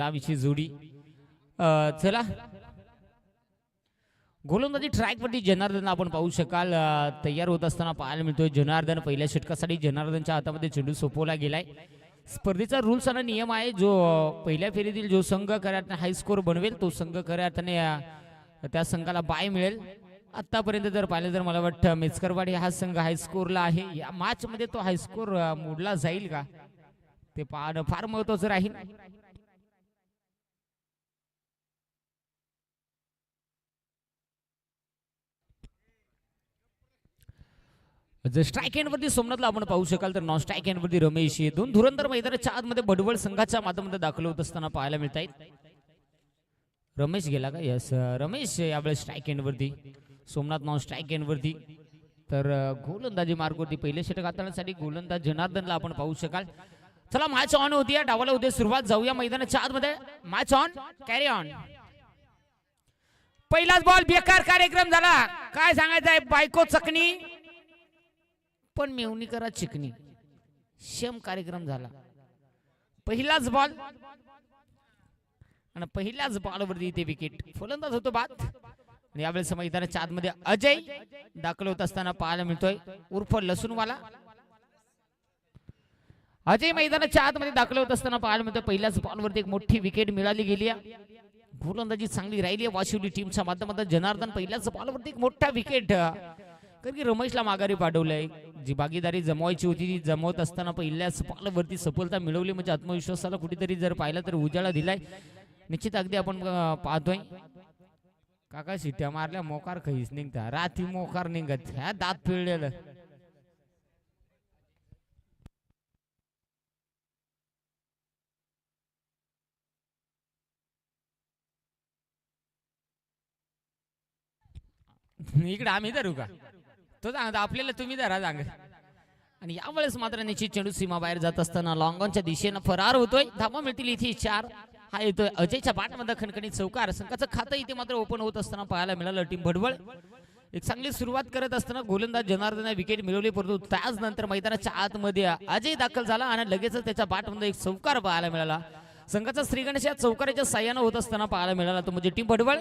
रावीची जोडी चला गोलंदाजी ट्रॅकवरती जनार्दन आपण पाहू शकाल तयार होत असताना पाहायला मिळतोय. जनार्दन पहिल्या षटकासाठी जनार्दनच्या हातामध्ये चेंडू सोपवला गेलाय. स्पर्धेचा रूल्स आणि नियम आहे जो पहिल्या फेरीतील जो संघ खऱ्या अर्थाने हाय स्कोर बनवेल तो संघ खऱ्या अर्थाने त्या संघाला बाय मिळेल. आतापर्यंत जर पाहिलं तर मला वाटतं मेचकरवाडी हा संघ हाय स्कोरला आहे. या मॅच मध्ये तो हाय स्कोर मोडला जाईल का ते पाहणं फार महत्वाचं राहील. जर स्ट्राईक एंड वरती सोमनाथला आपण पाहू शकाल तर नॉन स्ट्राईक एंड वरती रमेश हे दोन धुरंधर मैदानाच्या आतमध्ये भडवळ संघाच्या माध्यमातून दाखल होत असताना पाहायला मिळत आहेत. रमेश गेला का? यस रमेश यावेळेस स्ट्राईक एंड वरती, सोमनाथ नॉन स्ट्राईक एंड वरती. तर गोलंदाजी मार्गवरती पहिले षटक हाताळण्यासाठी गोलंदाज जनार्दनला आपण पाहू शकाल. चला मॅच ऑन होती, डावाला होते सुरुवात. जाऊया मैदानाच्या आतमध्ये. Match on, carry on. पहिलाच बॉल बेकार कार्यक्रम झाला. काय सांगायचं आहे, बायको चकनी पण मेवणी करा चिकनी, शेम कार्यक्रम झाला. पहिलाच बॉल आणि पहिल्याच बॉलवरती इथे विकेट. फलंदाज होतो बाद. आणि यावेळेस मैदानाच्या आतमध्ये अजय दाखल होत असताना पाहायला मिळतोय उर्फ लसूणवाला. अजय मैदानाच्या आतमध्ये दाखल होत असताना पाहायला मिळतोय पहिल्याच बॉलवरती एक मोठी विकेट मिळाली गेली आहे. गोलंदाजी चांगली राहिली आहे वाशिवली टीमच्या माध्यमातून. जनार्दन पहिल्याच बॉलवरती एक मोठा विकेट, कारण की रमेशला माघारी पाठवलंय. जी भागीदारी जमवायची होती ती जमवत असताना पहिल्याच बॉलवरती सफलता मिळवली. म्हणजे आत्मविश्वासाला कुठेतरी जर पाहिलं तर उजाळा दिलाय. निश्चित अगदी आपण पाहतोय काका शिट्या मारल्या मोकार खैस निघता राती मोकार निघत ह्या दात पिळलेलं. इकडे आम्ही धरू का? तो सांगता आपल्याला तुम्ही धरा सांग. आणि यावेळेस मात्र निश्चित चेंडू सीमा बाहेर जात असताना लॉंगॉनच्या दिशेनं फरार होतोय. धावा मिळतील इथे 4. हा येतोय अजयच्या बॅटमध्ये खणखणीत चौकार. संघाचं खातं इथे मात्र ओपन होत असताना पाहायला मिळालं. टीम भडवळ एक चांगली सुरुवात करत असताना गोलंदाज जनार्दन विकेट मिळवली, परंतु त्याच नंतर मैदानाच्या आतमध्ये अजय दाखल झाला आणि लगेच त्याच्या बॅटमध्ये एक चौकार पाहायला मिळाला. संघाचा श्रीगणेश या चौकाराच्या साह्यानं होत असताना पाहायला मिळाला. तो म्हणजे टीम भडवळ.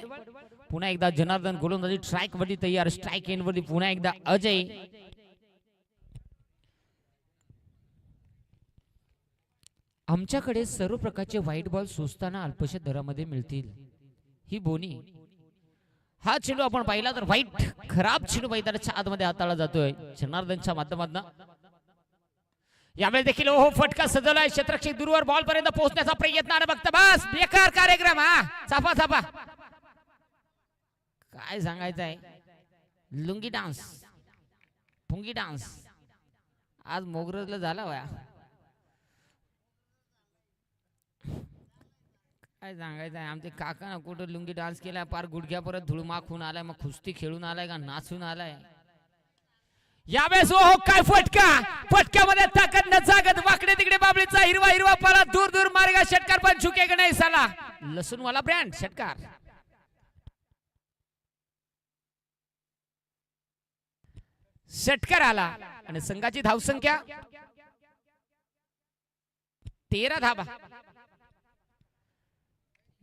पुन्हा एकदा जनार्दन गोलंदाजी ट्रॅक वरती तयार. स्ट्राईक एंड वरती पुन्हा एकदा अजय. आमच्याकडे सर्व प्रकारचे व्हाईट बॉल सुचताना अल्पशा दरामध्ये मिळतील. ही बोनी. हा चेंडू आपण पाहिला तर व्हाईट खराब चेंडू मैदानाच्या आतमध्ये हाताळला जातोय जनार्दनच्या माध्यमातून. यावेळी देखील ओहो फटका सजवलाय. क्षेत्ररक्षक दूरवर बॉल पर्यंत पोहोचण्याचा प्रयत्न आणि बघता बस बेकार कार्यक्रम. हा चापा चापा काय सांगायचं आहे. लुंगी डान्स पुंगी डान्स आज मोगरजला झाला वया. काय सांगायचं आहे, आमचे काका ना कुठं लुंगी डान्स केलाय पार गुडघ्या परत धूळ माखून आलाय. मग कुस्ती खेळून आलाय का नाचून आलाय. यावेळेस ओहो काय फटका. फटक्यामध्ये ताकद न जागत वाकडे तिकडे बाबळीचा हिरवा हिरवा पाला दूर दूर मार्गा. षटकार पण चुके का नाही साला. लसूणवाला ब्रँड षटकार. षटकार आला आणि संघाची धावसंख्या 13 धावा.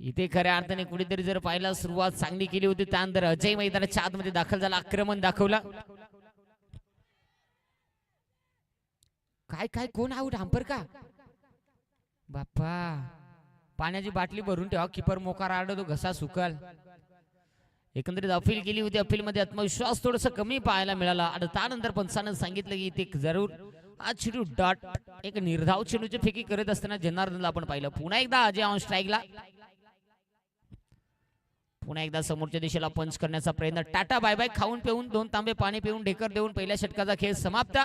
इथे खऱ्या अर्थाने कुठेतरी जर पाहिला सुरुवात चांगली केली होती. त्यानंतर अजय मैदानाच्या आतमध्ये दाखल झाला, आक्रमण दाखवला. काय काय कोण आऊट हंपर का बाप्पा. पाण्याची बाटली भरून ठेवा, किपर मोकार आडतो घसा सुकल. एकंदरीत अपील केली होती. अपील मध्ये आत्मविश्वास थोडस कमी पाहायला मिळाला. आणि त्यानंतर पंचानं सांगितलं की ते जरूर आज चेंडू डॉट एक निर्धाव चेंडूची फेकी करत असताना जनार्दनला आपण पाहिलं. पुन्हा एकदा अजय ऑन स्ट्राईकला. पुन्हा एकदा समोरच्या दिशेला पंच करण्याचा प्रयत्न. टाटा बाय बाय खाऊन पिऊन 2 तांबे पाणी पिऊन ढेकर देऊन पहिल्या षटकाचा खेळ समाप्त.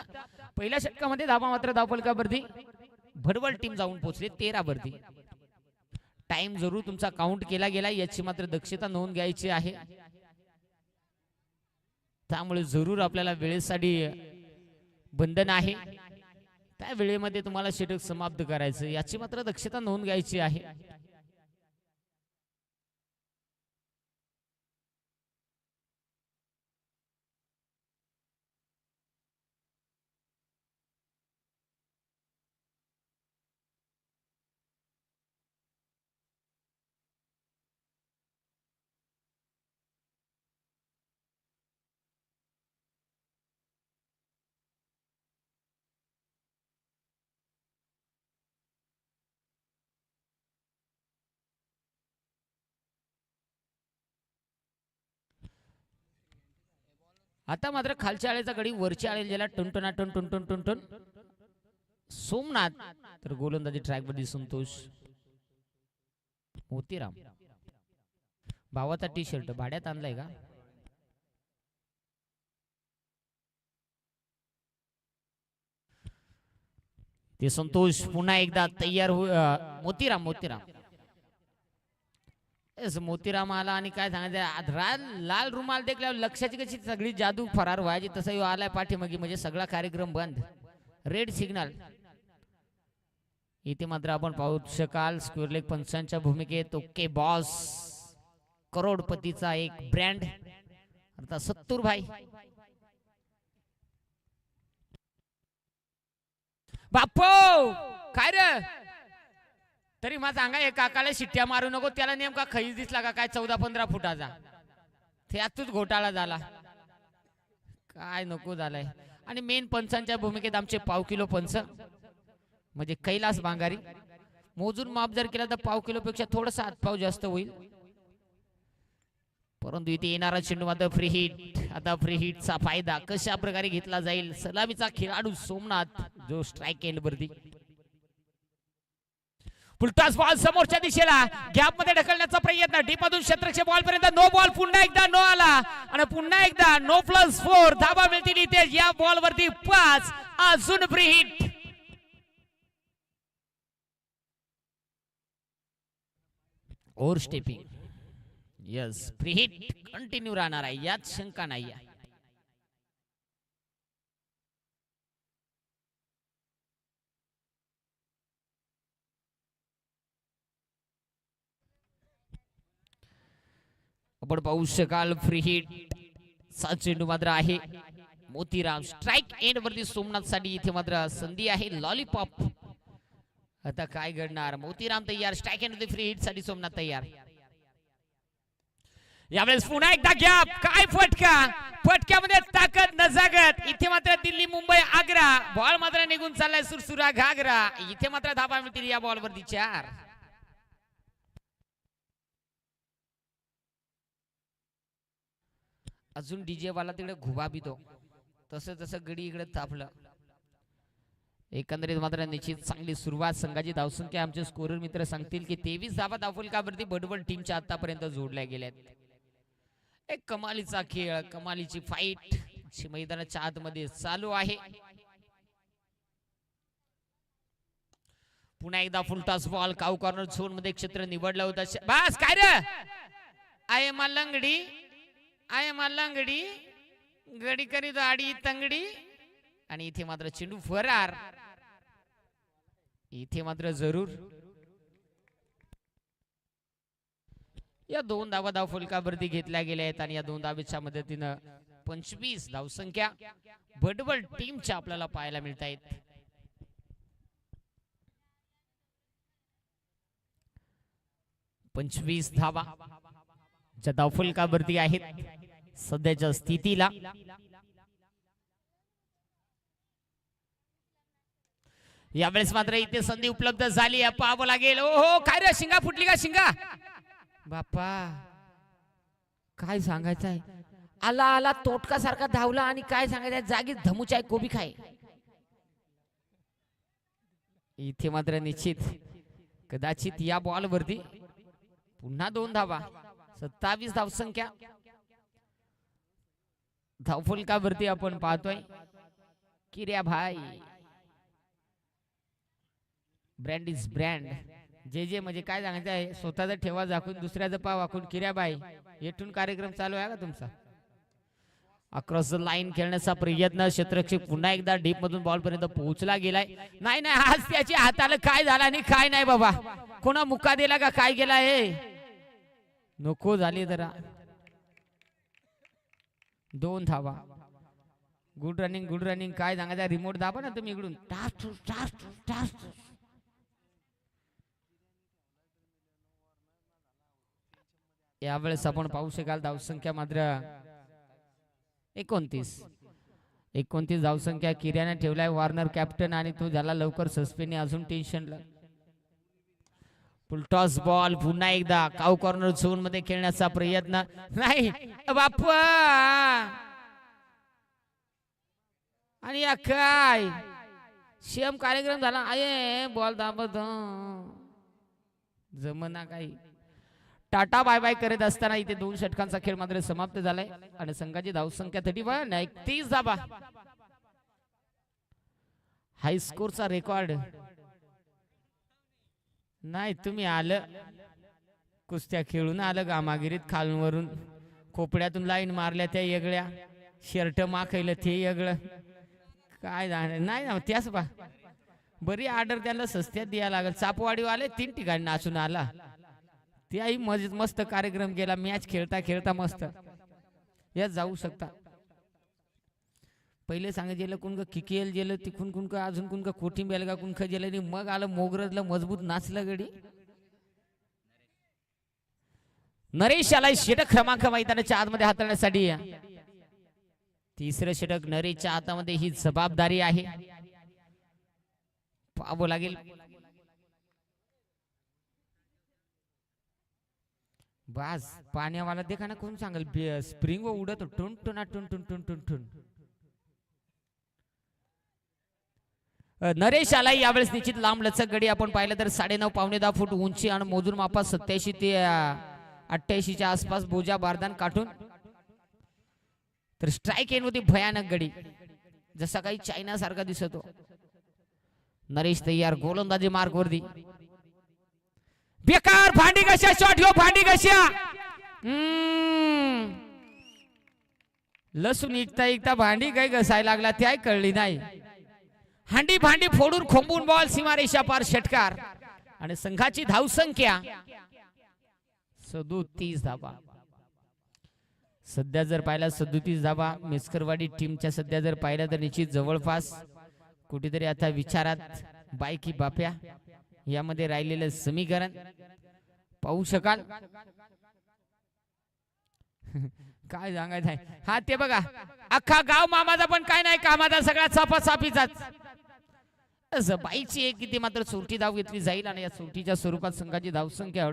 पहिल्या षटकामध्ये धावा मात्र धावफलकावरती भडवळ टीम जाऊन पोहोचले 13 वरती. टाइम जरूर तुमचा काउंट केला गेला याची मात्र दक्षता नोंद घ्यायची आहे. त्यामुळे जरूर आपल्याला वेळेसाठी बंधन आहे. त्या वेळेमध्ये तुम्हाला षटक समाप्त करायचं याची मात्र दक्षता नोंद घ्यायची आहे. आता मात्र खालच्या आळेचा गडी वरच्या आळेला गेला टुनटुना टुन टुन टुन टुन टुन सोमनाथ. तर गोलंदाजी ट्रॅक मध्ये संतोष. मोतीराम भावाचा टी शर्ट भाड्यात आणलाय का? ते संतोष पुन्हा एकदा तयार हो. मोतीराम मोतीराम आला आणि काय सांगायचं, लाल रुमाल देखल्यावर लक्षाची कशी सगळी जादू फरार व्हायची तसं ह्यो आलाय पाठीमागे, म्हणजे सगळा कार्यक्रम बंद. Red signal. इथे मात्र आपण पाहू शकाल स्क्वेअर लेग पंचांच्या भूमिकेत ओके बॉस करोडपतीचा एक ब्रँड अर्थात सत्तूर भाई. बापू काय रे, तरी मला सांगा हे काकाला शिट्ट्या मारू नको, त्याला नेमका खैस दिसला का काय 14-15 फुटाचा, त्यातच घोटाळा झाला काय नको झालाय. आणि मेन पंचांच्या भूमिकेत आमचे 1/2 किलो पंच म्हणजे कैलास बांगारी. मोजून माप जर केला तर 1/2 किलो पेक्षा थोडंसं हातपाव जास्त होईल, परंतु इथे येणारा चेंडू मात्र फ्री हिट. आता फ्री हिटचा फायदा कशा प्रकारे घेतला जाईल. सलामीचा खेळाडू सोमनाथ जो स्ट्राइक एंड वरती. फुलटॉस बॉल समोरच्या दिशेला गॅप मध्ये ढकलण्याचा प्रयत्न, डीप मधून क्षेत्ररक्षक बॉल पर्यंत नो बॉल. पुन्हा एकदा नो आला आणि पुन्हा एकदा नो +4 धाबा मिळतील इथे या बॉल वरती 5. अजून free hit. Over stepping. Yes free hit continue राहणार आहे, यात शंका नाही आहे. आपण पाहू शकाल फ्री हिट चा चेंडू मात्र आहे मोतीराम. स्ट्राइक एंड वरती सोमनाथ साठी इथे मात्र संधी आहे लॉलीपॉप. आता काय घडणार. मोतीराम तयार, स्ट्राइक एंड फ्री हिट साठी सोमनाथ तयार. यावेळेस पुन्हा एकदा गॅप, काय फटका, फटक्यामध्ये ताकद नजागत. इथे मात्र दिल्ली मुंबई आग्रा बॉल मात्र निघून चाललाय सुरसुरा घागरा. इथे मात्र धाबा मिळतील या बॉल वरती 4. अजून डीजे वाला तिकडे घुबा बितो तसं तसं गडी इकडे तापलं. एकंदरीत मात्र निश्चित चांगली सुरुवात. संघाची धावसंख्या आमचे स्कोरर मित्र सांगतील की 23 धावा धावफलकावरती बडबड टीमच्या आतापर्यंत जोडल्या गेल्यात. एक कमालीचा खेळ, कमालीची फाईट मैदानाच्या आतमध्ये चालू आहे. पुन्हा एकदा फुलटॉस बॉल काऊ कॉर्नर झोन मध्ये क्षेत्र निवडलं होतं. बस काय रे, आय मलंगडी आय मलंगडी गडी करीत आडी तंगडी. आणि इथे मात्र चेंडू फरार. इथे मात्र जरूर या 2 धावा धावफलकावरती घेतल्या गेल्या आहेत आणि या 2 धावेच्या मदतीनं 25 धावसंख्या बडबड टीमच्या आपल्याला पाहायला मिळत आहेत. पंचवीस धावा ज्या धावफलकावरती आहेत सध्याच्या स्थितीला. यावेळेस मात्र इथे संधी उपलब्ध झाली, पाहावं लागेल. ओहो काय रे, शिंगा फुटली का शिंगा. बापा काय सांगायचंय, आला आला तोटका सारखा धावला आणि काय सांगायचं जागीच धमुचाय कोबी खाय. इथे मात्र निश्चित कदाचित या बॉल वरती पुन्हा 2 धावा, 27 धावसंख्या धावफलकावरती आपण पाहतोय. किर्या भाई ब्रँड इज ब्रँड. जे जे म्हणजे काय सांगायचं आहे, स्वतःचा ठेवा झाकून दुसऱ्याचा पाव वाकून. किर्या भाई येथून कार्यक्रम चालू आहे का तुमचा. अक्रॉस द लाईन खेळण्याचा प्रयत्न, क्षेत्ररक्षक पुन्हा एकदा डीप मधून बॉल पर्यंत पोहोचला गेलाय. नाही नाही आज त्याच्या हाताला काय झाला आणि काय नाही बाबा, कोणा मुका दिला का काय केला हे नको झाली जरा. 2 धावा. Good running good running. काय सांगायचं, रिमोट दाबा ना तुम्ही इकडून. यावेळेस आपण पाहू शकाल धावसंख्या मात्र 29 धावसंख्या किर्याने ठेवलाय. वॉर्नर कॅप्टन आणि तो झाला लवकर सस्पेंड, अजून टेन्शनला. फुलटॉस बॉल पुन्हा एकदा काऊ कॉर्नर झोन मध्ये खेळण्याचा प्रयत्न. नाही बाप्पा आणि या काय सेम कार्यक्रम झाला आहे बॉल दाबत जमना काही. टाटा बाय बाय करत असताना इथे 2 षटकांचा खेळ मात्र समाप्त झालाय आणि संघाची धावसंख्या 31 धाबा. हाय स्कोरचा रेकॉर्ड नाही. तुम्ही आलं कुस्त्या खेळून आलं गामागिरीत खालून खोपड्यातून लाईन मारल्या त्या वेगळ्या शर्ट माखैलं ते वेगळं काय नाही ना. त्याच बा बरी ऑर्डर त्यांना सस्त्यात द्यायला लागल. चापवाडीवाले 3 ठिकाणी नाचून आला. त्याही मस्त कार्यक्रम केला. मॅच खेळता खेळता मस्त यात जाऊ शकता. पहिले सांगितलं कुण का किकेल गेलं तिकून कुण का अजून कुण का कोटिंबेल का कुण गेलं आणि मग आलं मोगरजला मजबूत नाचलं गडी. नरेश आलाय षटक क्रमांक मैदानाच्या आतमध्ये हाताळण्यासाठी. 3रं षटक नरेशच्या हातामध्ये ही जबाबदारी आहे. पाहावं लागेल. बास पाण्यावाला देखा ना कोण सांगेल स्प्रिंग व उडत टुन टुना टुन टुन टुन टुन टुन. नरेश आला यावेळेस निश्चित लांब लचक गडी आपण पाहिलं तर 9.5 पावणे 10 फूट उंची आणि मोजून मापात 87 ते 88 च्या आसपास बोजा बारदान काढून तर स्ट्राइक एन होती भयानक गडी जसा काही चायना सारखा दिसतो. नरेश तयार गोलंदाजी मार्क वरती बेकार भांडी कशा शॉट घेऊ भांडी कशा लसूण इकता भांडी काही घसायला लागला त्याही कळली नाही. हांडी भांडी फोडून खोंबून बॉल सीमारेषा पार षटकार आणि संघाची धावसंख्या 37 धावा. सध्या जर पाहिला 37 धावा मेस्करवाडी टीमच्या सध्या जर पाहिला तर निश्चित जवळपास कुठेतरी आता विचारात बायकी बाप्या यामध्ये राहिलेलं समीकरण पाहू शकाल. काय सांगायचं आहे. हा ते बघा अख्खा गाव मामाचा पण काय नाही कामाचा सगळा चापाचापीचाच. बाईची एक किती मात्र चोरटी धाव घेतली जाईल आणि या चोरटीच्या स्वरूपात संघाची धावसंख्या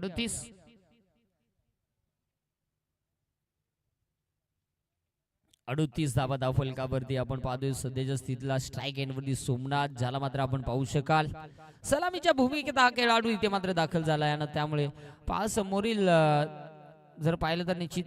38 धावा धावफलकावरती आपण पाहतोय. सध्याच्या स्थितीला स्ट्राइक एंडवरती सोमनाथ ज्याला मात्र आपण पाहू शकाल सलामीच्या भूमिकेत हा खेळाडू इथे मात्र दाखल झाला आहे आणि त्यामुळे समोरील जर पाहिलं तर निश्चित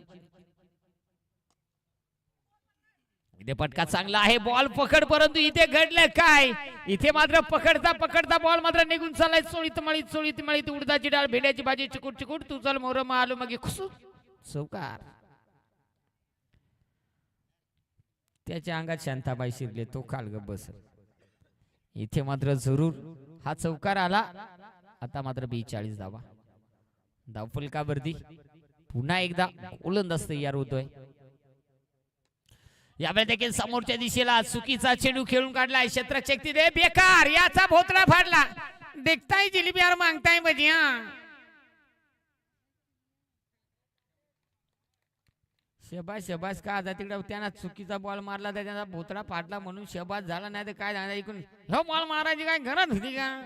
इथे पटका चांगला आहे. बॉल पकड परंतु इथे घडलं काय. इथे मात्र पकडता बॉल मात्र निघून चाललाय. चोळीत मळीत उडदाची डाळ भेंड्याची भाजी चिकूट तू चल मोर आलो मग चौकार. त्याच्या अंगात शांताबाई शिरले तो काल ग बस. इथे मात्र जरूर हा चौकार आला. आता मात्र 42 धावा धावफलकावरती पुन्हा एकदा गोलंदाज तयार होतोय. यावेळी देखील समोरच्या दिशेला चुकीचा चेंडू खेळून काढलाय. क्षेत्रशक्ती दे बेकार याचा भोतडा फाडला. देखताय जिलेबी यार मागताय भजिया. शबास का आता तिकडे त्यांना चुकीचा बॉल मारला तर त्यांचा भोतडा फाटला म्हणून शबास झाला नाही तर काय झालं ऐकून हो बॉल मारायची काय घरात होती का.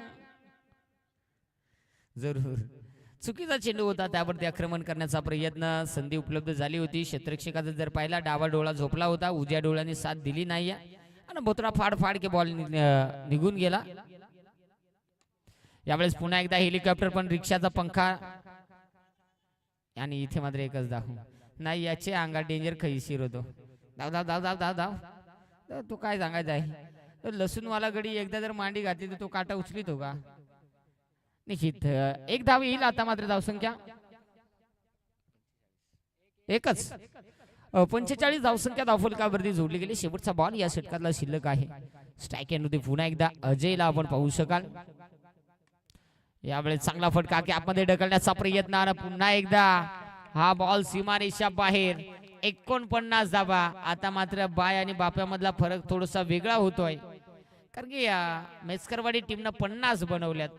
जरूर चुकीचा चेंडू होता त्यावरती आक्रमण करण्याचा प्रयत्न संधी उपलब्ध झाली होती. क्षेत्ररक्षकाचा जर पाहिला डावा डोळा झोपला होता उजव्या डोळ्याने साथ दिली नाही आणि भोतडा फाड के बॉल निघून गेला. यावेळेस पुन्हा एकदा हेलिकॉप्टर पण रिक्षाचा पंखा आणि इथे मात्र एकच दाखवू नाही. याचे अंगात डेंजर खैशीर होतो. धाव तो काय सांगायचं आहे. लसूणवाला गडी एकदा जर मांडी घातली तर तो काटा उचलित हो का निश्चित. एक धाव येईल. आता मात्र धावसंख्या एकच 45 धावसंख्या धावफलकावरती जोडली गेली. शेवटचा बॉल या षटकातला शिल्लक आहे. स्ट्राइक एंड होती पुन्हा एकदा अजयला आपण पाहू शकाल. यावेळेस चांगला फटका कॅपमध्ये ढकलण्याचा प्रयत्न आणि पुन्हा एकदा हा बॉल सीमारेषा बाहेर. 49 धावा. आता मात्र बाय आणि बाप्यामधला फरक थोडासा वेगळा होतोय कारण की मेस्करवाडी टीमनं 50 बनवल्यात.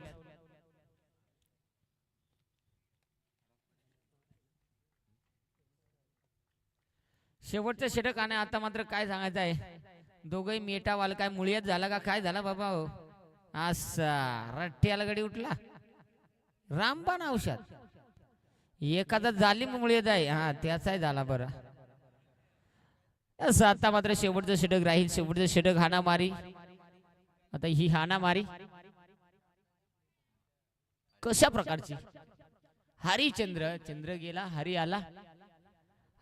शेवटचं षटक आणि आता मात्र काय सांगायचं आहे. दोघही मेटावाल काय मुळ्यात झाला का काय झाला बाबा हो. असा रट्ट्याला गडी उठला रामबाण औषध एखादा जालिम मुळ्यात आहे हा त्याचाही झाला बरं. असं आता मात्र शेवटचं षटक राहील. शेवटचं षटक हाणामारी. आता ही हाणामारी कशा प्रकारची? हरिचंद्र, चंद्र गेला, हरी आला.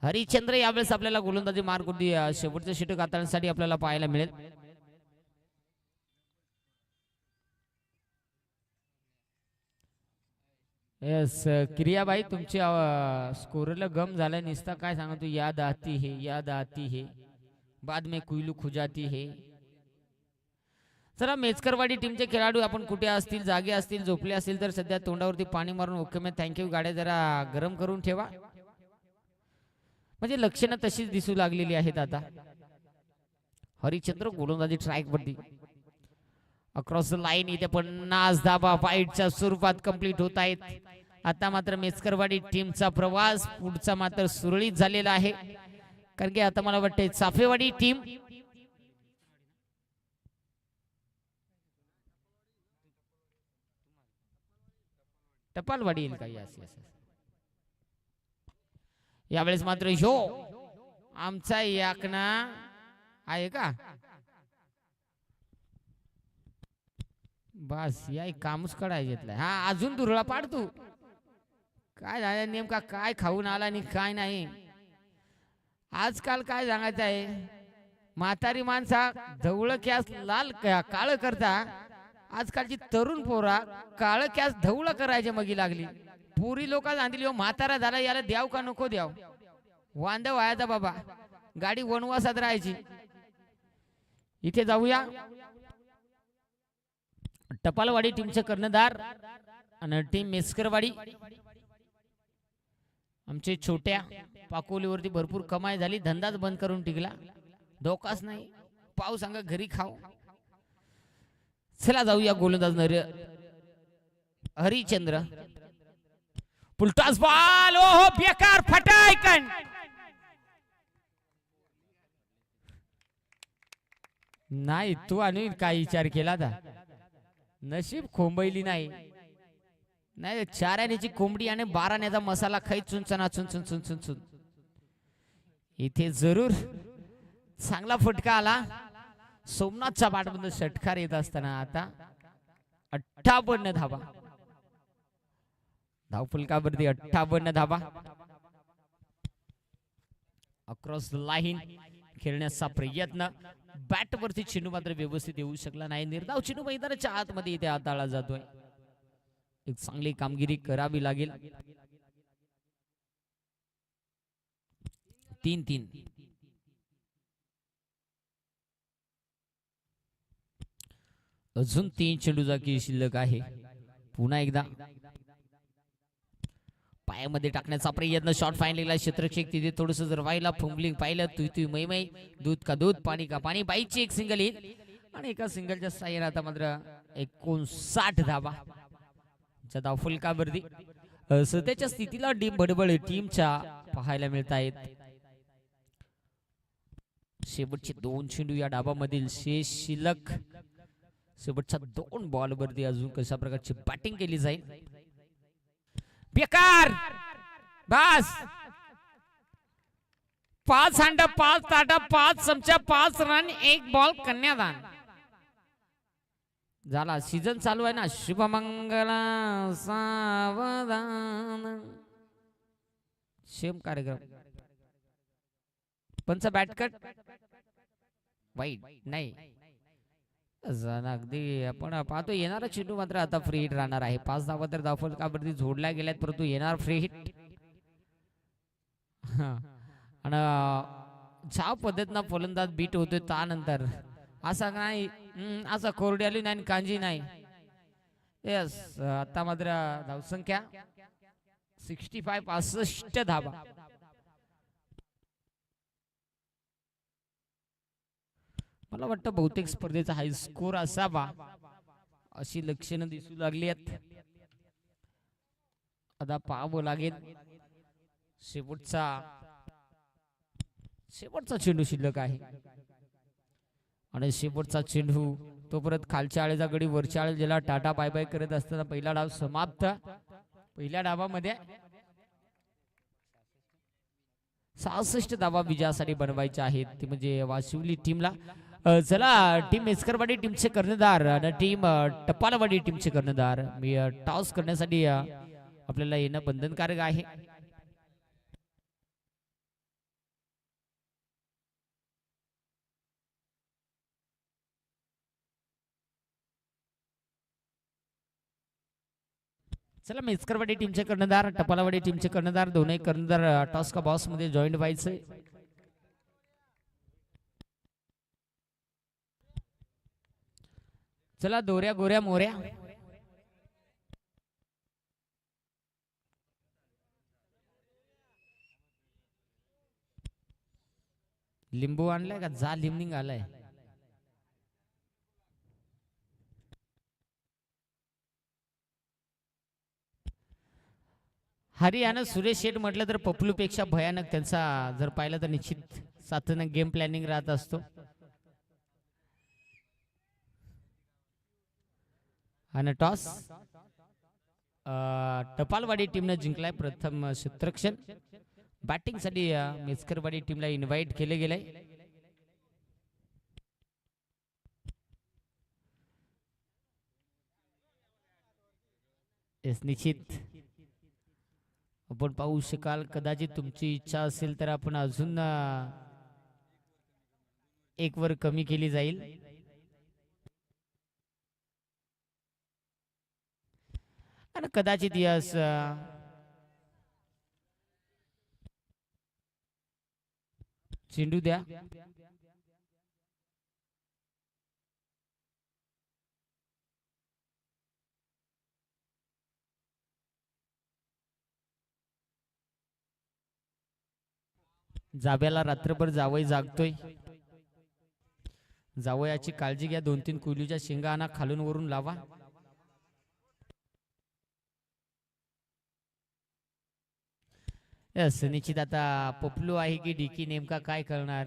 हरिचंद्र यावेळेस आपल्याला गोलंदाजी मारकुटी शेवटचं षटक हाताळण्यासाठी आपल्याला पाहायला मिळेल. यस क्रियाबाई, तुमची स्कोरला गम झाला निसता काय सांगा तू. याद आती है, याद आती है, बाद में कुइलू खुजाती है. चला मेचकरवाडी टीमचे खेळाडू आपण कुठे असतील, जागे असतील, झोपले असतील तर सध्या तोंडावरती पाणी मारून ओके में थँक्यू. गाड्या जरा गरम करून ठेवा, म्हणजे लक्षणं तशीच दिसू लागलेली आहेत. आता हरिचंद्र गोलंदाजी ट्रॅक वरती अक्रॉस द लाईन. इथे 50 धाबा फाईटच्या स्वरूपात कंप्लीट होत आहेत. आता मात्र मेचकरवाडी टीमचा प्रवास पुढचा मात्र सुरळीत झालेला आहे. कारण की आता मला वाटतंय चाफेवाडी टीम टपालवाडी येईल का? Yes yes. यावेळेस मात्र ह्यो आमचा याकना आहे का? बस या कामच काढायला. हा अजून दुरळा पाड तू. काय झालं नेमका, काय खाऊन आला आणि काय नाही. आजकाल काय सांगायचं आहे, म्हातारी माणसा धवळ कॅस लाल काळ करता. आजकालची तरुण पोरा काळ कॅस धवळ करायचे मगी लागली. पुरी लोक सांगतील म्हातारा झाला, याला द्याव का नको द्याव. वांद व्हायचा बाबा, गाडी वनवासात राहायची. इथे जाऊया टपालवाडी टीमचे कर्णधार आणि टीम मेस्करवाडी. आमचे छोट्या पाकोलीवरती भरपूर कमाई झाली, धंदाच बंद करून टिकला. धोकाच नाही, पाऊस सांगा घरी खाऊ. चला जाऊया गोलंदाज हरिचंद्र. पुलटास बॉल, ओहो बेकार फटायकन. नाही तू आणि काय विचार केला था. नशीब खोंबैली नाही, नाही 4 आण्याची कोंबडी आणि 12 आण्याचा मसाला खाई चुनचना चुन चुन चुन चुन. इथे जरूर चांगला फटका आला. सोमनाथच्या बाटमध्ये षटकार येत असताना आता 58 धाबा. धावफलकावरती 58 धाबा. अक्रॉस लाईन खेळण्याचा प्रयत्न. बॅट वरती चेंडू मात्र व्यवस्थित येऊ शकला नाही. निर्धाव चेंडू मैदानाच्या आतमध्ये इथे हाताळला जातोय. एक चांगली कामगिरी करावी लागेल. 3-3. अजून 3 चेंडू जागी शिल्लक आहे. पुन्हा एकदा पायामध्ये टाकण्याचा प्रयत्न. शॉट फायनलला क्षेत्रक्षक तिथे थोडस जर व्हायला फुंबलिंग पाहिलं. तुई मै मै, दूध का दूध, पाणी का पाणी. बाईची एक सिंगल येईल आणि एका सिंगलच्या साह्याने आता मात्र 59 धाबा. धावफलकावरती सध्याच्या स्थितीला टीम बडबड टीमच्या पाहायला मिळत आहेत. शेवटचे 2 चेंडू या डाबामधील शेष शिल्लक. शेवटच्या 2 बॉलवरती अजून कशा प्रकारची बॅटिंग केली जाईल. बेकार बस. 5 अंडा 5 ताटा 5 चमचा 5 रन 1 बॉल कन्यादान झाला. सीझन चालू आहे ना. शुभमंगला सावधान शेम कार्यक्रम. पंच बॅटकट वाईट नाही. अगदी आपण पाहतो येणारा चेंडू मात्र आता फ्री हिट राहणार आहे. 5 धावा तर धावफलकावरती जोडल्या गेल्यात, परंतु येणार फ्री हिट. आणि ज्या पद्धतीनं फलंदाज बीट होतोय त्यानंतर असा नाही असा कोरड्याली नाही कांजी नाही. यस आता मात्र धावसंख्या 65 धावा. मला वाटतं बहुतेक स्पर्धेचा हाय स्कोर असावा अशी लक्षणं दिसू लागली आहेत. आता पाहावं लागेल. शेवटचा चेंडू शिल्लक आहे आणि शेवटचा चेंडू तो परत खालच्या आळेचा गडी वरच्या आळे ज्याला टाटा बाय बाय करत असताना पहिला डाव समाप्त. पहिल्या डावामध्ये 66 धावा विजयासाठी बनवायचे आहेत ते म्हणजे वाशिवली टीमला. चला टीम मेस्करवाडी टीमचे कर्णधार आणि टीम टपालवाडी टीमचे कर्णधार मी टॉस करण्यासाठी आपल्याला येणं बंधनकारक आहे. चला मेस्करवाडी टीमचे कर्णधार टपालवाडी टीमचे कर्णधार दोन्ही कर्णधार टॉस का बॉस मध्ये जॉईंट व्हायचे. चला दोऱ्या गोऱ्या मोऱ्या लिंबू आणलाय का जा लिंबिंग आलाय. हरियाणा सुरेश शेठ म्हटलं तर पपलूपेक्षा भयानक त्यांचा जर पाहिलं तर निश्चित साथनं गेम प्लॅनिंग राहत असतो. आणि टॉस टपालवाडी टीमने जिंकलाय. प्रथम क्षेत्ररक्षण बॅटिंग साठी मेस्करवाडी टीमला इन्व्हाइट केले गेले. निश्चित आपण पाहू शकाल कदाचित तुमची इच्छा असेल तर आपण अजून एक वर कमी केली जाईल. आणि कदाचित यस चेंडू द्या. जाब्याला रात्रभर जावई जागतोय. जावयाची काळजी घ्या. 2-3 कुलीच्या शेंगा आणा खालून वरून लावा. यस निश्चित आता पपलू आहे की डिकी नेमका काय करणार.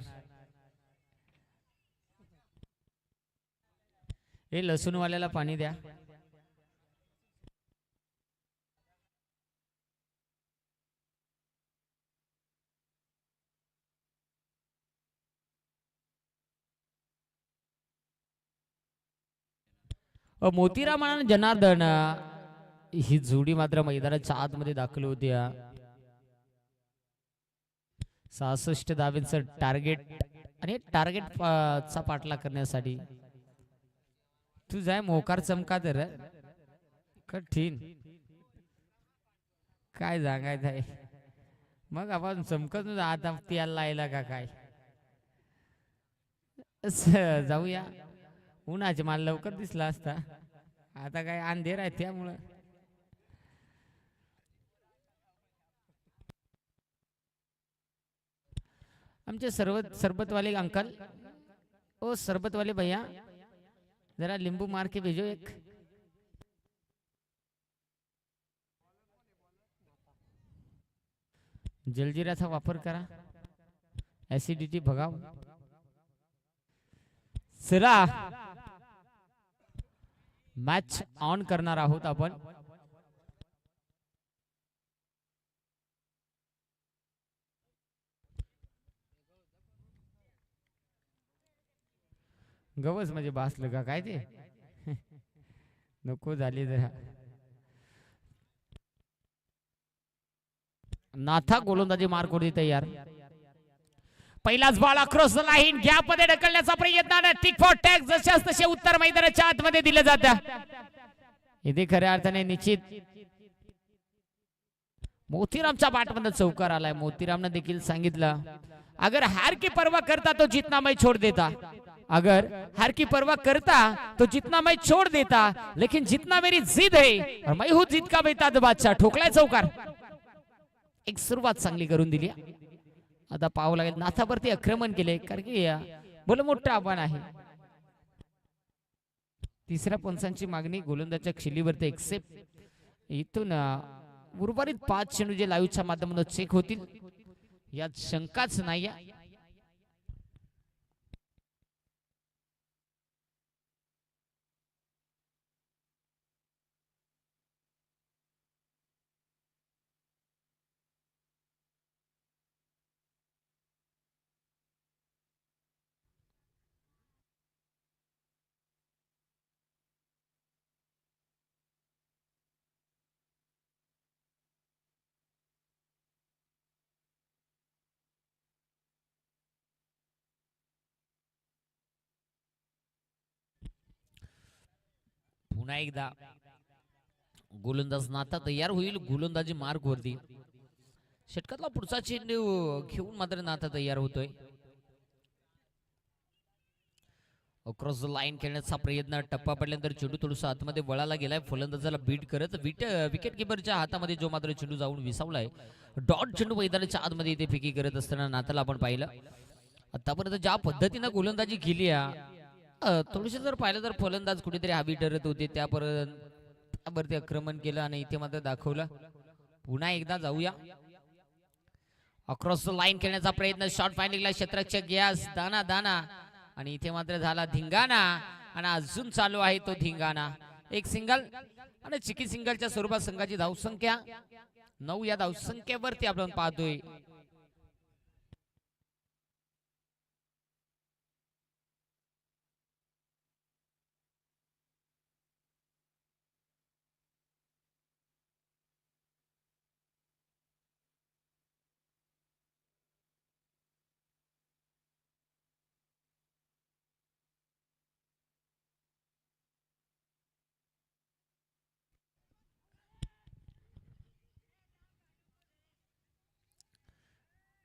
हे लसूणवाल्याला पाणी द्या. मोतीराम आणि जनार्दन ही जोडी मात्र मैदानाच्या आतमध्ये दाखल होती. 66 धावांचं टार्गेट आणि टार्गेट चा पाठलाग करण्यासाठी तू जाय मोकार चमका तर कठीण काय सांगायचं आहे. मग आपण चमकत आता त्याला लायला का काय. जाऊया. उन्हाचे मला लवकर दिसला असता. आता काय अंधेर आहे त्यामुळं आमचे सरबत वाले अंकल ओ सरबत वाले भैया जरा नींबू मार के भेजो एक. जलजीराचा वापर करा. ऍसिडिटी भगाव. चला मॅच ऑन करणार आहोत आपण. गवस म्हणजे बासलं का काय ते नको झाली जरा. नाथा गोलंदाजी मार्क होती तयार. पहिलाच ball across the line gap मध्ये ढकलण्याचा प्रयत्न. टिक फॉर टॅग जशाच तसे उत्तर मैदानाच्या आतमध्ये दिले जातं. इथे खऱ्या अर्थाने निश्चित मोतीरामच्या बॅटमध्ये चौकार आलाय. मोतीरामने देखील सांगितलं अगर हार की परवाह करता तो जितना मैं छोड़ देता. अगर हार की परवाह करता तो जितना मैं छोड़ देता लेकिन जितना मेरी जिद है और मैं हूं जिद का बेताज बादशाह. ठोकलाय चौकार. एक सुरुवात चांगली करून दिली. आता पाहावं लागेल नाथावरती आक्रमण केले कारण की बोल मोठं आव्हान आहे. तिसऱ्या पंचांची मागणी गोलंदाजच्या शिलीवरती एक्सेप्ट. इथून उर्वरित 5 चेंडू जे लाईव्हच्या माध्यमातून चेक होतील यात शंकाच नाही. पुन्हा एकदा गोलंदाज नाता तयार होईल गोलंदाजी मार्क वरती. षटकातला पुढचा चेंडू घेऊन मात्र नाता तयार होतोय. अक्रॉस द लाईन खेळण्याचा प्रयत्न, टप्पा पडल्यानंतर चेंडू थोडासा आतमध्ये वळाला गेलाय. फलंदाजाला बीट करत विकेट किपरच्या हातामध्ये जो मात्र चेंडू जाऊन विसावलाय. डॉट चेंडू मैदानाच्या आतमध्ये इथे फेकी करत असताना नाताला आपण पाहिलं. आतापर्यंत ज्या पद्धतीनं गोलंदाजी केली थोडीशी जर पाहिलं तर फलंदाज कुठेतरी हवी ठरत होते, त्यावरती आक्रमण केलं आणि इथे मात्र दाखवलं. पुन्हा एकदा जाऊया. अक्रॉस द लाईन खेळण्याचा प्रयत्न, शॉट फायनलिंगला क्षेत्ररक्षक गॅस दाना दाना आणि इथे मात्र झाला धिंगाणा आणि अजून चालू आहे तो धिंगाणा. एक सिंगल आणि चिकी सिंगलच्या स्वरूपात संघाची धावसंख्या 9 या धावसंख्येवरती आपण पाहतोय.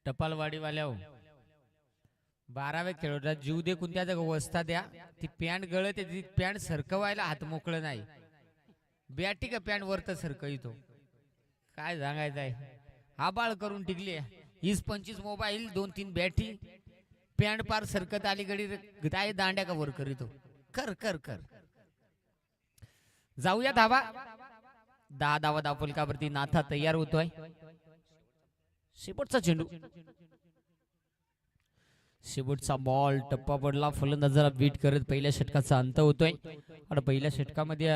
टपालवाडीवाल्या 12व्या खेळाडूला जीव दे कोणत्या अवस्था द्या. ती पॅन्ट गळत ती पॅन्ट सरकवायला हात मोकळं नाही. बॅटी का पॅन्ट वरत सरकवितो, काय सांगायचं आहे. हा बाळ करून टिकले 20-25 मोबाईल 2-3 बॅटी, पॅन्ट पार सरकत अलीकडे गाय दांड्या का वर करीतो. कर कर कर जाऊया धावा. 10 धावा दाफलकावरती नाथा तयार होतोय. शेवटचा चेंडू, शेवटचा बॉल, टप्पा पडला. फलंदाजाला बीट करत पहिल्या षटकाचा अंत होतोय. आणि पहिल्या षटकामध्ये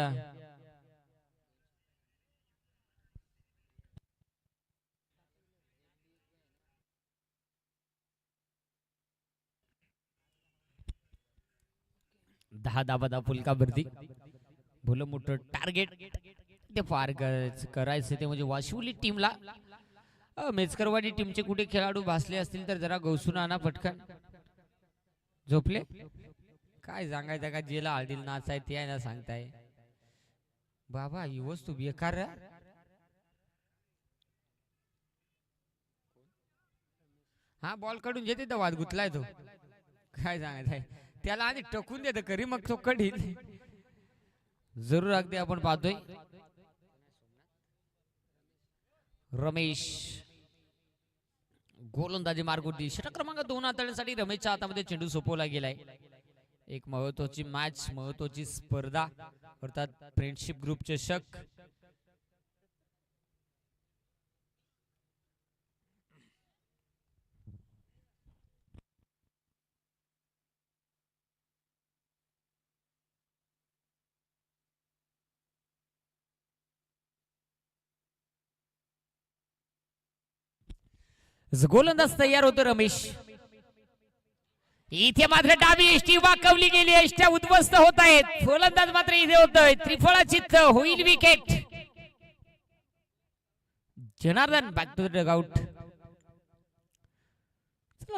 दहा धावा फुलकावरती भलं मोठं टार्गेट ते पार करायचं ते म्हणजे वाशिवली टीमला. मेचकरवाडी टीमचे कुठे खेळाडू भासले असतील तर जरा गौसून आणा पटकन. झोपले काय सांगायचं का, जेला हळदील नाचाय ते आहे ना सांगताय बाबा. ही वस्तू बेकार. हा बॉल काढून घेते तर वाद गुतलाय तो, काय सांगायचं त्याला आधी टकून देत करी मग तो कढी. जरूर अगदी आपण पाहतोय रमेश गोलंदाजी मार्गवरती. षटक क्रमांक 2 हाताळण्यासाठी रमेशच्या हातामध्ये चेंडू सोपवला गेलाय. एक महत्वाची मॅच, महत्वाची स्पर्धा अर्थात फ्रेंडशिप ग्रुप चषक. गोलंदाज तयार होतो रमेश. इथे मात्र डावी एष्टी वाकवली गेली, एष्ट्या उद्ध्वस्त होत आहेत. गोलंदाज मात्र इथे होतोय. त्रिफळाचित होईल wicket. Janardan back to the dugout.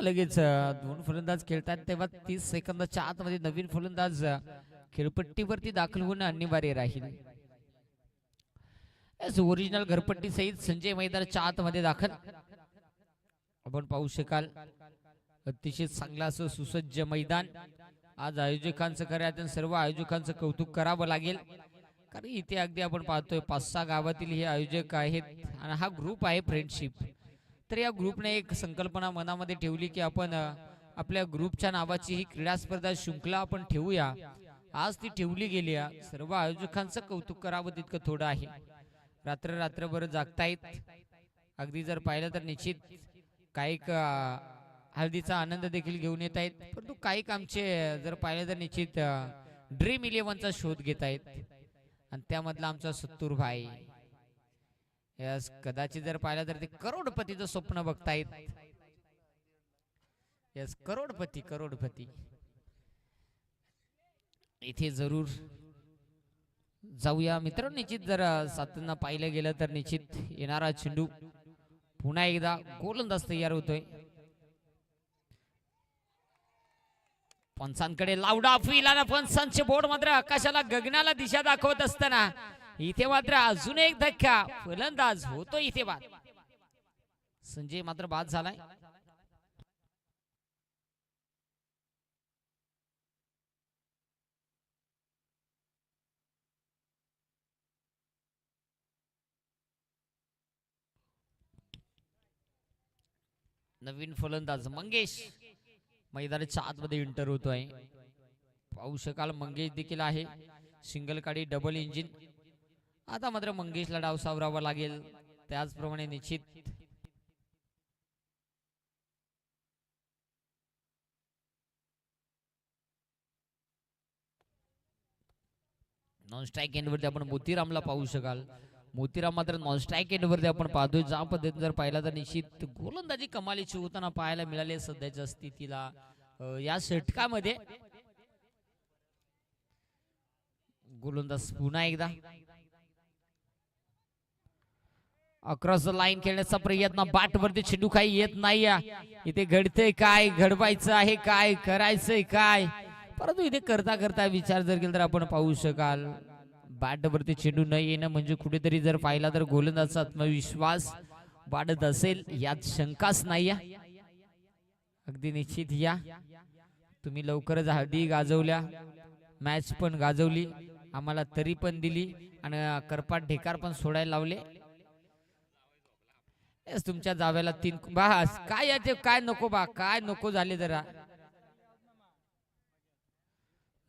लगेच 2 फलंदाज खेळतात तेव्हा 30 सेकंदाच्या आतमध्ये नवीन फलंदाज खेळपट्टीवरती दाखल होणं अनिवार्य राहील. ओरिजिनल घरपट्टी सहित संजय मैदानाच्या आतमध्ये दाखल. आपण पाहू शकाल अतिशय चांगला असं सुसज्ज मैदान. आज आयोजकांचं खऱ्या सर्व आयोजकांचं कौतुक करावं लागेल, कारण इथे अगदी आपण पाहतोय 5-6 गावातील हे आयोजक आहेत आणि हा ग्रुप आहे फ्रेंडशिप. तर या ग्रुपने एक संकल्पना मनामध्ये ठेवली की आपण आपल्या ग्रुपच्या नावाची ही क्रीडा स्पर्धा शृंखला आपण ठेवूया. आज ती ठेवली गेली. सर्व आयोजकांचं कौतुक करावं तितकं थोडं आहे. रात्रभर जागतायत. अगदी जर पाहिलं तर निश्चित काही हळदीचा आनंद देखील घेऊन येत आहेत, परंतु काही आमचे जर पाहिलं तर निश्चित ड्रीम 11चा शोध घेत आहेत. आणि त्यामधला आमचा सत्तूर भाई यस, कदाचित जर पाहिलं तर ते करोडपतीचं स्वप्न बघतायत. यस, करोडपती इथे जरूर जाऊया मित्रांनो. निश्चित जर सातत्यानं पाहिलं गेलं तर निश्चित येणारा चेंडू पुन्हा एकदा गोलंदाज तयार होतोय. पंचांकडे लावडा फिला पंचांचे बोर्ड मात्र आकाशाला गगनाला दिशा दाखवत असताना इथे मात्र अजून एक धक्का फलंदाज होतो इथे बाद. संजय मात्र बाद झालाय. नवीन फलंदाज मंगेश मैदानाच्या आतमध्ये एंटर होतोय. पाहू शकाल मंगेश देखील आहे. सिंगल काडी डबल इंजिन. आता मात्र मंगेशला डाव सावरावा लागेल. त्याचप्रमाणे निश्चित नॉन स्ट्राईक एंडवरती आपण मोतीरामला पाहू शकाल. मोतीराम मात्र नॉन स्ट्राईक एंडवरती आपण पाहतोय. ज्या पद्धतीने जर पाहिला तर निश्चित गोलंदाजी कमालीची होताना पाहायला मिळाली सध्याच्या स्थितीला. या षटकामध्ये गोलंदाज पुन्हा एकदा अक्रॉस द लाईन खेळण्याचा प्रयत्न. बाट वरती चेंडू काही येत नाही. इथे घडतंय काय, घडवायचं आहे काय, करायचंय काय, परंतु इथे करता करता विचार जर केला तर आपण पाहू शकाल बॅट वरती चेंडू न येणं म्हणजे कुठेतरी जर पाहिला तर गोलंदाजचा आत्मविश्वास वाढत असेल यात शंकाच नाही. अगदी निश्चित या तुम्ही लवकरच हळदी गाजवल्या, मॅच पण गाजवली, आम्हाला तरी पण दिली आणि करपाट ढेकार पण सोडायला लावले. तुमच्या जाव्याला 3 बस काय याचे काय नको बा, काय नको झाले जरा.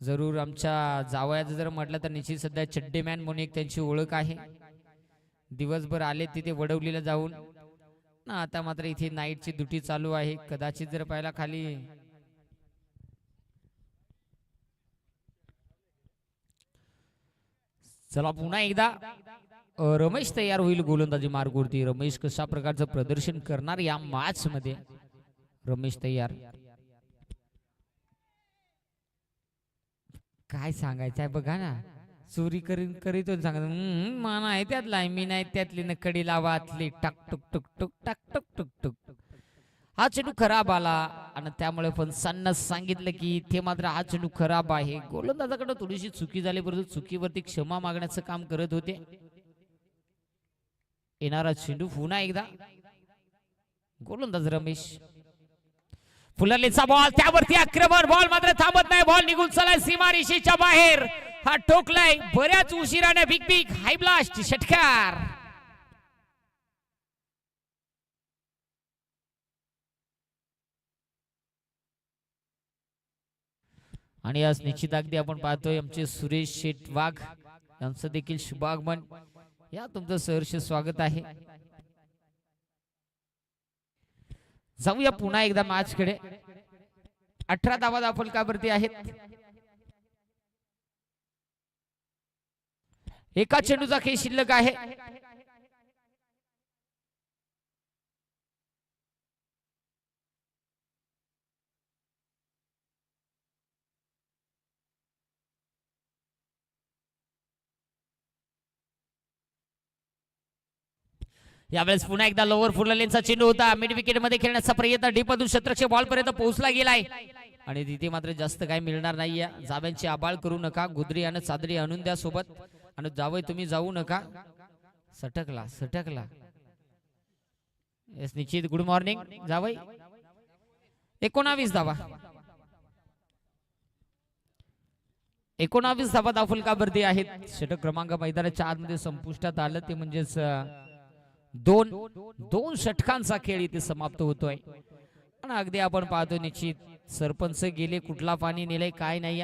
जरूर आमच्या जावयाचं जर म्हटलं तर निश्चित सध्या चड्डे मॅन म्हणून एक त्यांची ओळख आहे. दिवसभर आले तिथे वडवलीला जाऊन ना, आता मात्र इथे नाईटची ड्युटी चालू आहे. कदाचित जर पाहिला खाली चला पुन्हा एकदा रमेश तयार होईल गोलंदाजी मार्गवरती. रमेश कशा प्रकारचं प्रदर्शन करणार या मॅच मध्ये. रमेश तयार. काय सांगायचं आहे बघा ना, चोरी करीत सांगा मान आहे त्यातला मी नाही त्यातली न कडी लावा आतली टक टुक टुक टुक टक टुक टुक टुक. हा चेंडू खराब आला आणि त्यामुळे पण सन्ना सांगितलं की इथे मात्र हा चेंडू खराब आहे. गोलंदाजाकडे थोडीशी चुकी झाली परंतु चुकीवरती क्षमा मागण्याचं काम करत होते. येणारा चेंडू पुन्हा एकदा गोलंदाज रमेश. फुलरलेचा बॉल, त्यावरती आक्रमण. बॉल मात्र थांबत नाही. बॉल निघून चलाय सीमारेषेच्या बाहेर. हा ठोकलाय बऱ्याच उशिराने. बिग बिग हाय ब्लास्ट षटकार. आणि आज निश्चित अगदी आपण पाहतोय आमचे सुरेश शेठ वाघ यांचं देखील शुभागमन. या तुमचं सहर्ष स्वागत आहे. जाऊया पुन्हा एकदा मॅच कडे. 18 धावा दाफलकावरती आहेत. एका चेंडूचा खेळ शिल्लक आहे. यावेळेस पुन्हा एकदा लोअर फुललेनचा चेंडू होता. मिड विकेट मध्ये खेळण्याचा प्रयत्न. डीपमधून शतरक्षक बॉल पर्यंत पोहोचला गेलाय आणि तिथे मात्र जास्त काय मिळणार नाहीये. जाव्यांची आबाळ करू नका. गुदरी आणि चादरी आणून द्या सोबत. आणि जावई तुम्ही जाऊ नका. सटकला सटकला. येस निश्चित. गुड मॉर्निंग जावई. 19 धावा. 19 धावा दाफलकावरती आहेत. षटक क्रमांक मैदानाच्या आतमध्ये संपुष्टात आलं ते म्हणजेच दोन षटकांचा खेळ इथे समाप्त होतोय. आणि अगदी आपण पाहतो निश्चित सरपंच गेले, कुठला पाणी नेलंय काय नाही.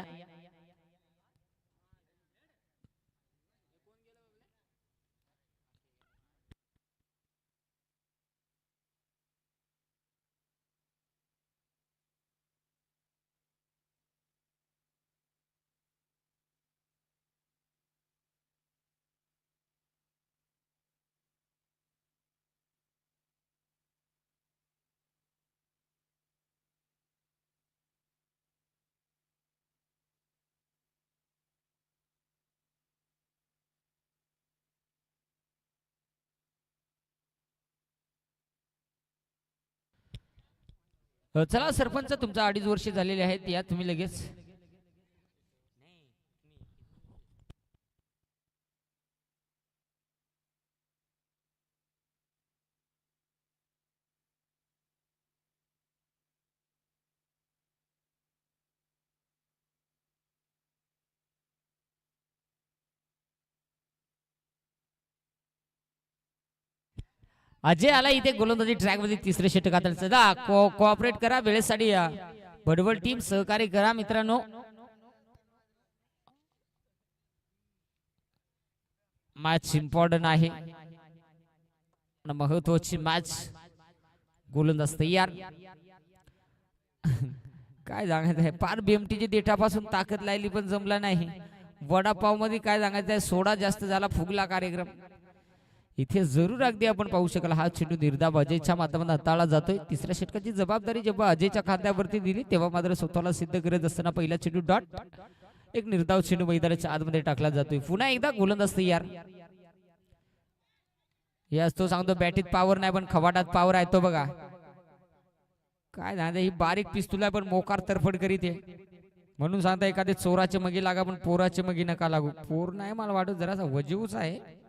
चला सरपंच, तुमचा 2.5 वर्ष झालेले आहेत, या तुम्ही लगेच. अजय आला इथे गोलंदाजी ट्रॅक मध्ये तिसरे षटक हाताळायचं. कोऑपरेट करा वेळेसाठी या. बडबड टीम सहकार्य करा मित्रांनो. मॅच इम्पॉर्टंट आहे, महत्वाची मॅच. गोलंदाज तयार. काय सांगायचं आहे, पार बीएमटीच्या देठापासून ताकद लायली पण जमला नाही. वडापाव मध्ये काय सांगायचं आहे, सोडा जास्त झाला, फुगला कार्यक्रम. इथे जरूर अगदी आपण पाहू शकाल हा चेंडू निर्धाव अजयच्या माध्यमातून हाताळला जातोय. तिसऱ्या षटकाची जबाबदारी जेव्हा अजयच्या खांद्यावरती दिली तेव्हा मात्र स्वतःला सिद्ध करत असताना पहिला चेंडू डॉट, एक निर्धाव चेंडू मैदानाच्या आतमध्ये टाकला जातोय. पुन्हा एकदा गोलंदाज तयार. याच तो सांगतो बॅटीत पावर नाही पण खवाटात पावर आहे तो बघा. काय झालं, ही बारीक पिस्तूल आहे पण मोकार तरफड करीत आहे. म्हणून सांगता एखादे चोराचे मगी लागा पण पोराचे मगी नका लागू. पोर नाही मला वाटत, जरासा वजीवच आहे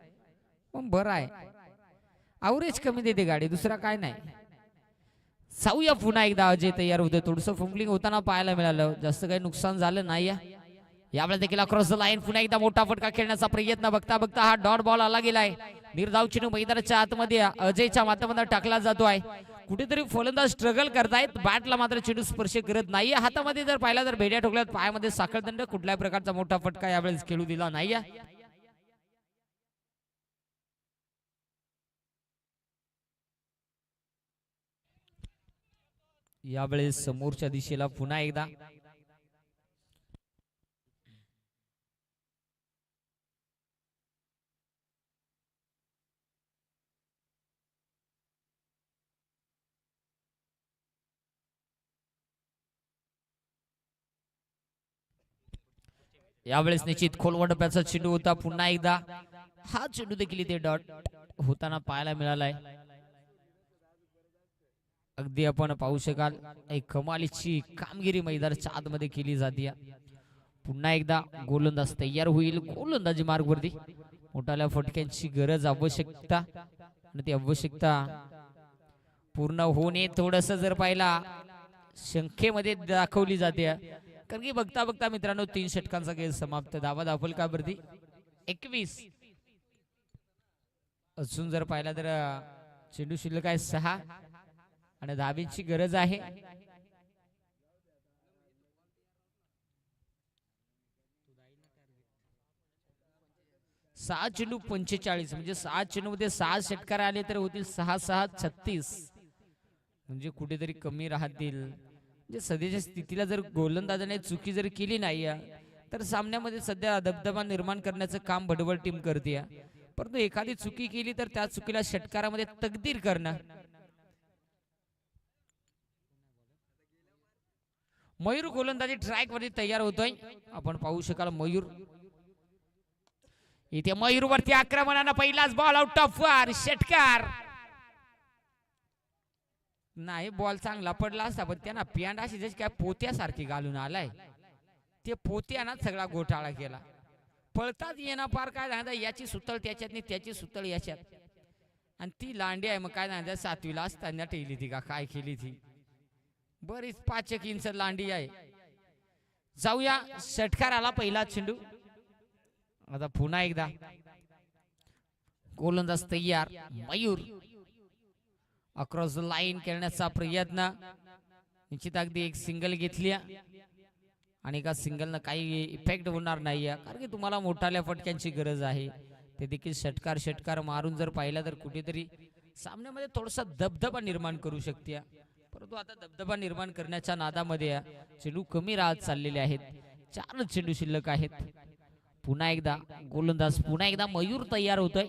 पण बरं आहे. अवरेज कमी देते गाडी, दुसरा काय नाही. जाऊया पुन्हा एकदा. अजय तयार होते. थोडस फंबलिंग होताना पाहायला मिळालं, जास्त काही नुकसान झालं नाही. यावेळेस देखील क्रॉस द लाईन. पुन्हा एकदा मोठा फटका खेळण्याचा प्रयत्न. बघता बघता हा डॉट बॉल आला गेलाय. निर्धाव चेंडू मैदानाच्या आतमध्ये अजयच्या माध्यमातून टाकला जातो आहे. कुठेतरी फलंदाज स्ट्रगल करतायत, बॅटला मात्र चेंडू स्पर्श करत नाही. हातामध्ये जर पाहिला तर भेड्या ठोकल्यात, पायामध्ये साखळदंड. कुठल्याही प्रकारचा मोठा फटका यावेळेस खेळू दिला नाही. यावेळेस समोरच्या दिशेला पुन्हा एकदा यावेळेस निश्चित खोलवर डब्याचा चेंडू होता. पुन्हा एकदा हा चेंडू देखील इथे डॉट होताना पाहायला मिळालाय. अगदी आपण पाहू शकाल एक कमालीची कामगिरी मैदानाच्या आतमध्ये केली जाते. पुन्हा एकदा गोलंदाज तयार होईल. गोलंदाजी मार्गवरती मोठ्या फटक्यांची गरज, आवश्यकता, आणि ती आवश्यकता पूर्ण होणे थोडस जर पाहिला संख्येमध्ये दाखवली जाते. कारण की बघता बघता मित्रांनो 3 षटकांचा खेळ समाप्त. धावा दाखल का वरती 21. अजून जर पाहिला तर चेंडू शिल्लक आहे 6 आणि धाबींची गरज आहे. सहा चेंडू 45 म्हणजे 6 चेंडू मध्ये 6 षटकार आले तर होतील 6-6 36. म्हणजे कुठेतरी कमी राहतील. म्हणजे सध्याच्या स्थितीला जर गोलंदाजाने चुकी जर केली नाही तर सामन्यामध्ये सध्या दबदबा निर्माण करण्याचं काम भडवल टीम करते. परंतु एखादी चुकी केली तर त्या चुकीला षटकारामध्ये तकदीर करणं. मयूर गोलंदाजी ट्रॅक वरती तयार होतोय. आपण पाहू शकाल मयूर. इथे मयूर वरती आक्रमणानं पहिलाच बॉल आउट ऑफ वर. षटकार नाही. बॉल चांगला पडला असता पण त्यांना पियांड अशी जशी काय पोत्यासारखी घालून आलाय. ते पोत्यानं सगळा घोटाळा केला. पळतात येणार पार काय झालं, याची सुतळ त्याच्यात नाही त्याची सुतळ याच्यात. आणि ती लांडी आहे मग काय झालं, 7वीला असताना ठेवली ती का काय केली ती. बरीच 5 इंच लांडी आहे. जाऊया षटकार आला पहिला चेंडू. आता पुन्हा एकदा गोलंदाज तयार. मयूर अक्रॉस द लाईन खेळण्याचा प्रयत्न. निश्चित अगदी एक सिंगल घेतली आणि एका सिंगलनं काही इफेक्ट होणार नाही. कारण की तुम्हाला मोठाल्या फटक्यांची गरज आहे. ते देखील षटकार मारून जर पाहिला तर कुठेतरी सामन्यामध्ये थोडासा दबदबा निर्माण करू शकते. परंतु आता दबदबा निर्माण करण्याच्या नादामध्ये चेंडू कमी राहत चाललेले आहेत. 4 चेंडू शिल्लक आहेत. पुन्हा एकदा गोलंदाज, पुन्हा एकदा मयूर तयार होतोय.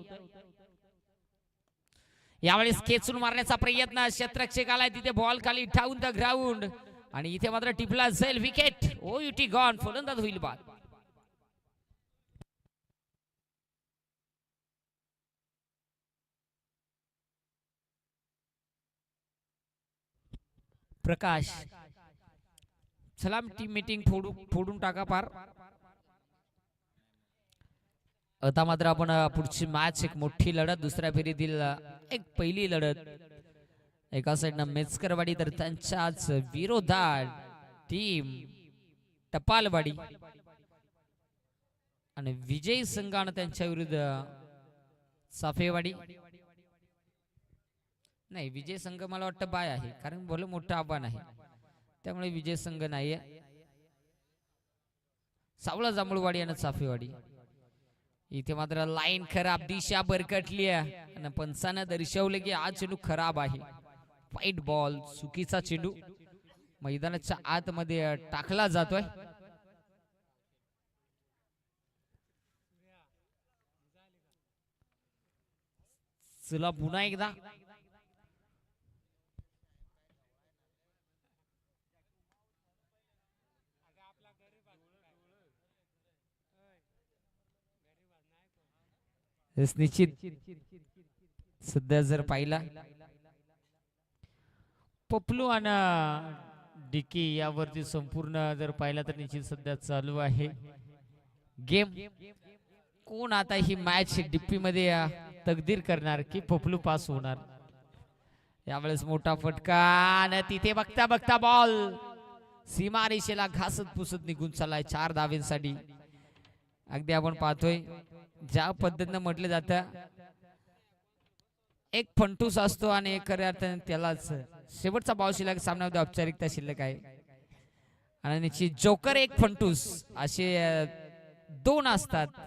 यावेळेस खेचून मारण्याचा प्रयत्न. क्षेत्ररक्षकाला तिथे बॉल खाली ठाऊन द ग्राउंड आणि इथे मात्र टिपला जाईल विकेट. OUT gone. फलंदाज होईल बाद. प्रकाश. चला टीम मीटिंग फोडून टाका पार. आता मात्र आपण पुढची मॅच, एक मोठी लढत, दुसऱ्या फेरीतील एक पहिली लढत. एका साईडनं मेचकरवाडी तर त्यांच्याच विरोधात टीम टपालवाडी आणि विजय संघानं त्यांच्या विरुद्ध साफेवाडी. नाही, विजय संघ मला वाटतं बाय आहे, कारण भले मोठं आव्हान आहे, त्यामुळे विजय संघ नाहीये. सावळा जांभूळवाडी आणि साफेवाडी. इथे मात्र लाईन खराब, दिशा भरकटली आणि पंचानं दर्शवले की हा चेंडू खराब आहे. वाईट बॉल, चुकीचा चेंडू मैदानाच्या आतमध्ये टाकला जातोय. चला पुन्हा एकदा निश्चित सध्या जर पाहिला पपलू आणि डिकी यावरती संपूर्ण जर पाहिला तर निश्चित सध्या चालू आहे गेम. कोण आता ही मॅच डीपी मध्ये तकदीर करणार की पपलू पास होणार. यावेळेस मोठा फटका आणि तिथे बघता बघता बॉल सीमारेषेला घासत पुसत निघून चाललाय 4 धावेंसाठी. अगदी आपण पाहतोय ज्या पद्धतीने म्हटलं जातं, एक फंटूस असतो आणि एक खऱ्या अर्थाने त्यालाच शेवटचा बॉल शिल्लक सामन्यामध्ये औपचारिकता शिल्लक आहे. आणि निश्चित जोकर एक फंटूस असे 2 असतात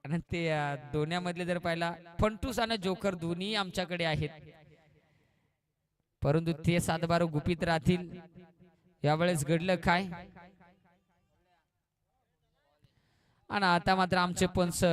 आणि ते दोन्हीमधले जर पाहिला फंटूस आणि जोकर दोन्ही आमच्याकडे आहेत, परंतु ते 7-12 गुपित राहतील. यावेळेस घडलं काय, आणि आता मात्र आमचे पंच